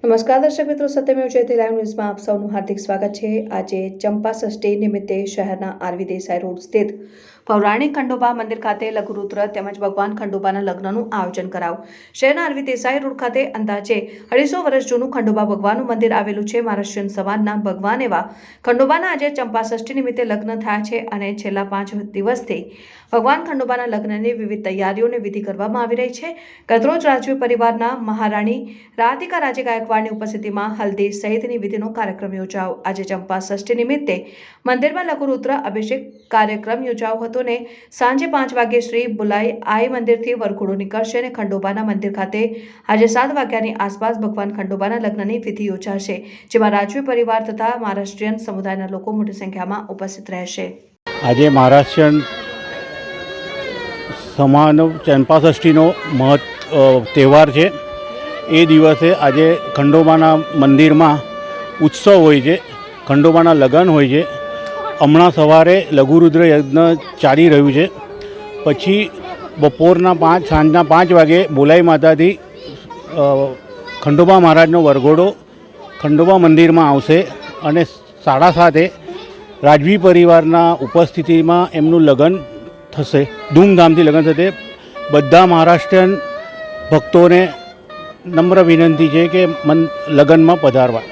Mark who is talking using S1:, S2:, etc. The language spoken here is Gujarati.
S1: નમસ્કાર દર્શક મિત્રો, સત્યમેવ જયતે લાઈવ ન્યૂઝમાં આપ સૌનું હાર્દિક સ્વાગત છે। આજે ચંપા ષષ્ઠી નિમિત્તે શહેરના આરવી દેસાઈ રોડ સ્થિત પૌરાણિક ખંડોબા મંદિર ખાતે લઘુરુદ્ર તેમજ ભગવાન ખંડોબાના લગ્નનું આયોજન કરાયું। શહેરના આરવી દેસાઈ રોડ ખાતે અંદાજે 250 વર્ષ જૂનું ખંડોબા ભગવાનનું મંદિર આવેલું છે। મહારાષ્ટ્રીયન સમાજના ભગવાન એવા ખંડોબાના આજે ચંપા ષષ્ઠી નિમિત્તે લગ્ન થયા છે અને છેલ્લા 5 દિવસથી ભગવાન ખંડોબાના લગ્નની વિવિધ તૈયારીઓને વિધિ કરવામાં આવી રહી છે। ગતરોજ રાજવી પરિવારના મહારાણી રાધિકા રાજે ગાયકવાડની ઉપસ્થિતિમાં હલ્દી સહિતની વિધિનો કાર્યક્રમ યોજાયો। આજે ચંપા ષષ્ઠી નિમિત્તે મંદિરમાં લઘુરુદ્ર અભિષેક કાર્યક્રમ યોજાયો હતો ને સાંજે 5 વાગ્યે શ્રી બુલાઈ આઈ મંદિરથી વરઘોડો નીકળશે અને ખંડોબાના મંદિર ખાતે આજે 7 વાગ્યાની આસપાસ ભગવાન ખંડોબાના લગ્નની વિધિ યોજાશે, જેમાં રાજવી પરિવાર તથા મહારાષ્ટ્રીયન સમુદાયના લોકો મોટી સંખ્યામાં ઉપસ્થિત રહેશે।
S2: આજે મહારાષ્ટ્રીયન સમાજનો ચંપા ષષ્ઠીનો તહેવાર છે। એ દિવસે આજે ખંડોબાના મંદિરમાં ઉત્સવ હોય છે, ખંડોબાના લગ્ન હોય છે। હમણાં સવારે લઘુરુદ્ર યજ્ઞ ચાલી રહ્યું છે, પછી બપોરના 5 સાંજના 5 વાગે બોલાઈ માતાથી ખંડોબા મહારાજનો વરઘોડો ખંડોબા મંદિરમાં આવશે અને 7:30 રાજવી પરિવારના ઉપસ્થિતિમાં એમનું લગ્ન થશે, ધૂમધામથી લગ્ન થશે। બધા મહારાષ્ટ્રીયન ભક્તોને નમ્ર વિનંતી છે કે લગ્નમાં પધારવા।